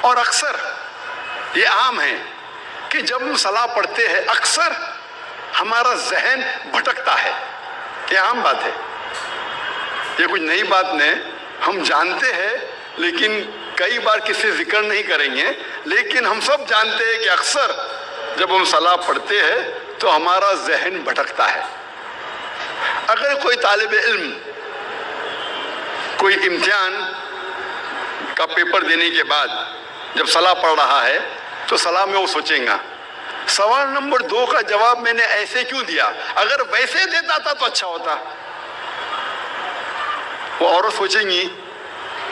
اور اکثر یہ عام ہے کہ جب ہم صلاح پڑھتے ہیں اکثر ہمارا ذہن بھٹکتا ہے. یہ عام بات ہے, یہ کچھ نئی بات نہیں, ہم جانتے ہیں لیکن کئی بار کسی ذکر نہیں کریں گے, لیکن ہم سب جانتے ہیں کہ اکثر جب ہم صلاح پڑھتے ہیں تو ہمارا ذہن بھٹکتا ہے. اگر کوئی طالب علم کوئی امتحان کا پیپر دینے کے بعد جب صلاح پڑھ رہا ہے تو صلاح میں وہ سوچیں گا سوال نمبر 2 کا جواب میں نے ایسے کیوں دیا, اگر ویسے دیتا تھا تو اچھا ہوتا. وہ عورت سوچیں گی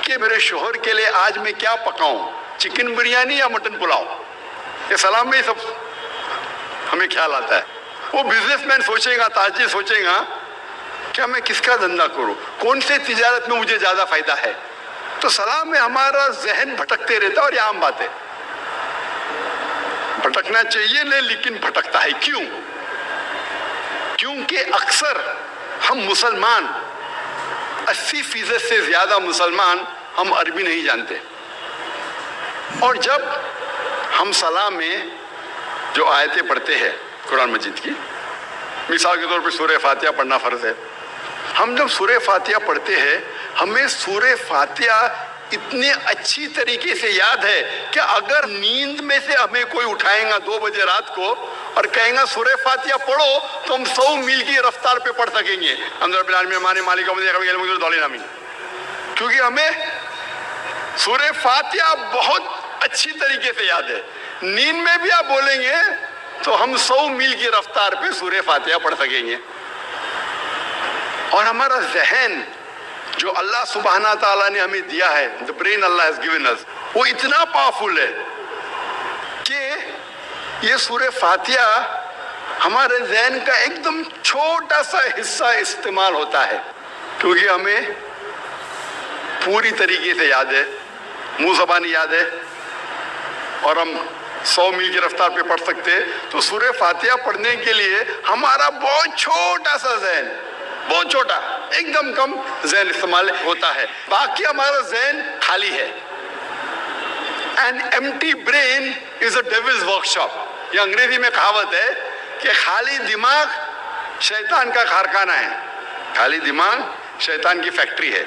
کہ میرے شوہر کے لیے آج میں کیا پکاؤں, چکن بریانی یا مٹن پلاؤ. یہ صلاح میں ہی سب ہمیں خیال آتا ہے. وہ بزنس مین سوچے گا, تاجر سوچے گا کیا میں کس کا دھندا کروں, کون سے تجارت میں مجھے زیادہ فائدہ ہے. تو صلاح میں ہمارا ذہن بھٹکتے رہتا ہے, اور یہ عام بات ہے. بھٹکنا چاہیے نہیں, لیکن بھٹکتا ہے. کیوں؟ کیونکہ اکثر ہم مسلمان 80% سے زیادہ مسلمان ہم عربی نہیں جانتے, اور جب ہم صلاح میں جو آیتیں پڑھتے ہیں قرآن مجید کی, مثال کے طور پہ سورہ فاتحہ پڑھنا فرض ہے. ہم جب سورہ فاتحہ پڑھتے ہیں ہمیں سورہ فاتحہ اتنے اچھی طریقے سے یاد ہے کہ اگر نیند میں سے ہمیں کوئی اٹھائیں گا 2 بجے رات کو اور کہیں گا سورہ فاتحہ پڑھو تو ہم 100 میل کی رفتار پہ پڑھ سکیں گے. کیونکہ ہمیں سورہ فاتحہ بہت اچھی طریقے سے یاد ہے. نیند میں بھی آپ بولیں گے تو ہم 100 میل کی رفتار پہ سورہ فاتحہ پڑھ سکیں گے. اور ہمارا ذہن جو اللہ سبحانہ تعالیٰ نے ہمیں دیا ہے, the brain Allah has given us, وہ اتنا پاورفل ہے کہ یہ سورہ فاتحہ ہمارے ذہن کا ایک دم چھوٹا سا حصہ استعمال ہوتا ہے, کیونکہ ہمیں پوری طریقے سے یاد ہے, منہ زبانی یاد ہے, اور ہم 100 میل کی رفتار پہ پڑھ سکتے. تو سورہ فاتحہ پڑھنے کے لیے ہمارا بہت چھوٹا سا ذہن, بہت چھوٹا, ایک دم کم ذہن استعمال ہوتا ہے. باقی ہمارا ذہن خالی ہے. An empty brain is a devil's workshop. یہ انگریزی میں کہاوت ہے کہ خالی دماغ شیطان کا کارخانہ ہے. خالی دماغ شیطان کی فیکٹری ہے.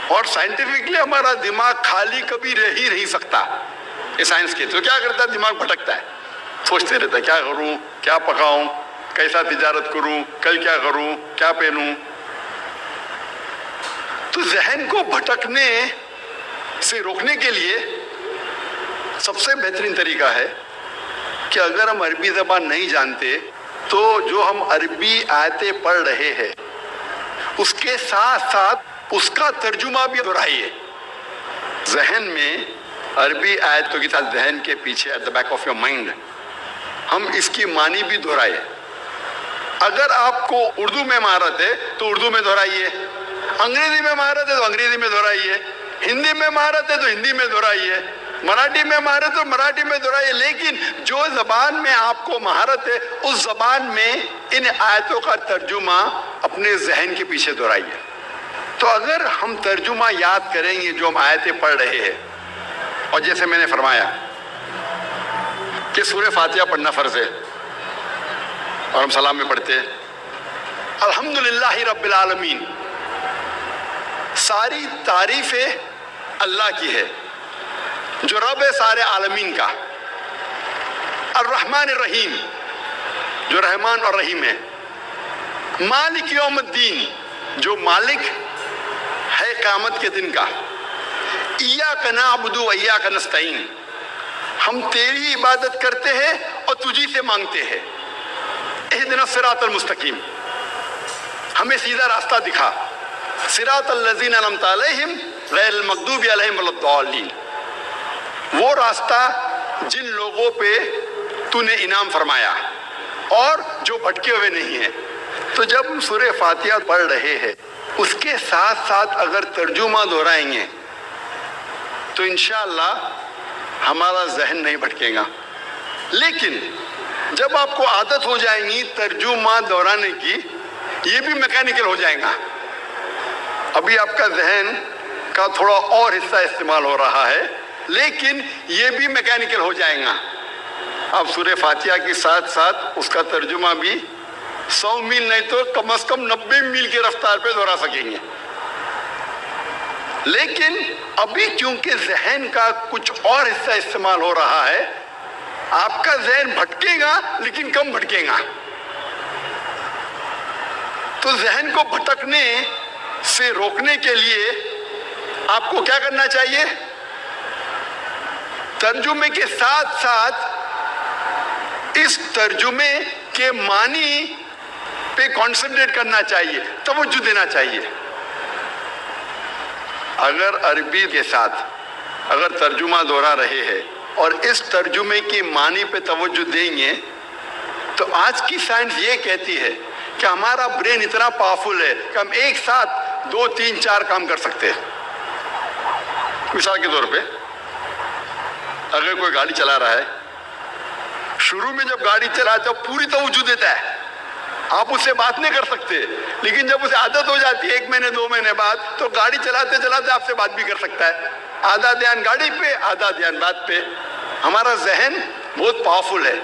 اور سائنٹیفکلی ہمارا دماغ خالی کبھی رہ ہی نہیں سکتا. یہ سائنس کے تو کیا کرتا ہے, دماغ بھٹکتا ہے, سوچتے رہتا ہے کیا کروں, کیا پکاؤں, کیسا تجارت کروں, کل کیا کروں, کیا پہنوں. تو ذہن کو بھٹکنے سے روکنے کے لیے سب سے بہترین طریقہ ہے کہ اگر ہم عربی زبان نہیں جانتے تو جو ہم عربی آیتیں پڑھ رہے ہیں اس کے ساتھ ساتھ اس کا ترجمہ بھی دہرائیے. ذہن میں عربی آیتوں کے ساتھ ذہن کے پیچھے at the back of your mind ہم اس کی معنی بھی دہرائے. اگر آپ کو اردو میں مہارت ہے تو اردو میں دہرائیے, انگریزی میں مہارت ہے تو انگریزی میں دہرائیے, ہندی میں مہارت ہے تو ہندی میں دہرائیے, مراٹھی میں مہارت ہے تو مراٹھی میں دہرائیے. لیکن جو زبان میں آپ کو مہارت ہے اس زبان میں ان آیتوں کا ترجمہ اپنے ذہن کے پیچھے دہرائیے. تو اگر ہم ترجمہ یاد کریں گے جو ہم آیتیں پڑھ رہے ہیں, اور جیسے میں نے فرمایا کہ سورہ فاتحہ پڑھنا فرض ہے اور ہم سلام میں پڑھتے ہیں الحمدللہ رب العالمین, ساری تعریفیں اللہ کی ہے جو رب ہے سارے عالمین کا. الرحمن الرحیم جو رحمان اور رحیم ہے. مالک یوم الدین جو مالک ہے قیامت کے دن کا. ایاک نعبد و ایاک نستعین ہم تیری عبادت کرتے ہیں اور تجھی سے مانگتے ہیں. اہدنا الصراط المستقیم ہمیں سیدھا راستہ دکھا. صراط الذین انعمت علیہم غیر المغضوب علیہم ولا الضالین, وہ راستہ جن لوگوں پہ تو نے انعام فرمایا اور جو بھٹکے ہوئے نہیں ہیں. تو جب ہم سورہ فاتحہ پڑھ رہے ہیں اس کے ساتھ ساتھ اگر ترجمہ دہرائیں گے تو انشاءاللہ ہمارا ذہن نہیں بھٹکے گا. لیکن جب آپ کو عادت ہو جائیں گی ترجمہ دہرانے کی, یہ بھی میکینیکل ہو جائے گا. ابھی آپ کا ذہن کا تھوڑا اور حصہ استعمال ہو رہا ہے، لیکن یہ بھی میکینیکل ہو جائے گا. آپ سورہ فاتحہ کے ساتھ ساتھ اس کا ترجمہ بھی 100 میل نہیں تو کم از کم 90 میل کی رفتار پہ دہرا سکیں گے. لیکن ابھی کیونکہ ذہن کا کچھ اور حصہ استعمال ہو رہا ہے، آپ کا ذہن بھٹکے گا لیکن کم بھٹکے گا. تو ذہن کو بھٹکنے سے روکنے کے لیے آپ کو کیا کرنا چاہیے؟ ترجمے کے ساتھ ساتھ اس ترجمے کے معنی پہ کانسنٹریٹ کرنا چاہیے، توجہ دینا چاہیے. اگر عربی کے ساتھ اگر ترجمہ دہرا رہے ہیں اور اس ترجمے کی معنی پہ توجہ دیں گے تو آج کی سائنس یہ کہتی ہے کہ ہمارا برین اتنا پاورفل ہے کہ ہم ایک ساتھ 2 3 4 کام کر سکتے ہیں. مثال کے طور پہ اگر کوئی گاڑی چلا رہا ہے، شروع میں جب گاڑی چلاتا ہے پوری توجہ دیتا ہے، آپ اس سے بات نہیں کر سکتے، لیکن جب اسے عادت ہو جاتی ہے 1 مہینے 2 مہینے بعد تو گاڑی چلاتے چلاتے آپ سے بات بھی کر سکتا ہے. آدھا دھیان گاڑی پہ، آدھا دھیان بات پہ. ہمارا ذہن بہت پاورفل ہے.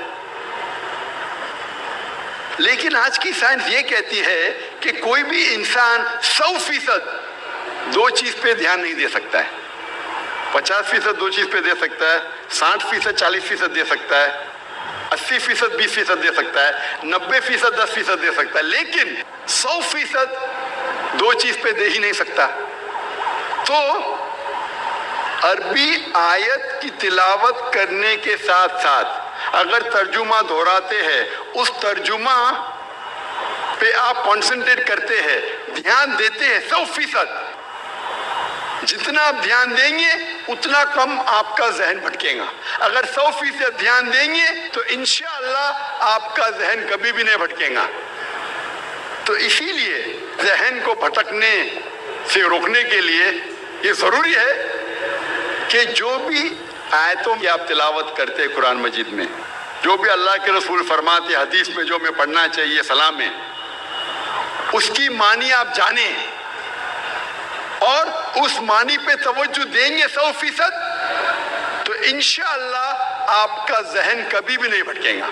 لیکن آج کی سائنس یہ کہتی ہے کہ کوئی بھی انسان 100% 2 چیز پہ دھیان نہیں دے سکتا ہے. 50% 2 چیز پہ دے سکتا ہے، 60% 40% دے سکتا ہے، 80% 20% دے سکتا ہے، 90% 10% دے سکتا ہے، لیکن 100% 2 چیز پہ دے ہی نہیں سکتا. تو عربی آیت کی تلاوت کرنے کے ساتھ ساتھ اگر ترجمہ دہراتے ہیں، اس ترجمہ پہ آپ کانسنٹریٹ کرتے ہیں، دھیان دیتے ہیں 100%، جتنا آپ دھیان دیں گے اتنا کم آپ کا ذہن بھٹکے گا. اگر 100% دھیان دیں گے تو انشاءاللہ آپ کا ذہن کبھی بھی نہیں بھٹکے گا. تو اسی لیے ذہن کو بھٹکنے سے روکنے کے لیے یہ ضروری ہے کہ جو بھی آیتوں کی آپ تلاوت کرتے ہیں قرآن مجید میں، جو بھی اللہ کے رسول فرماتے حدیث میں جو میں پڑھنا چاہیے سلام میں، اس کی معنی آپ جانیں اور اس معنی پہ توجہ دیں گے 100%، تو انشاءاللہ آپ کا ذہن کبھی بھی نہیں بھٹکے گا.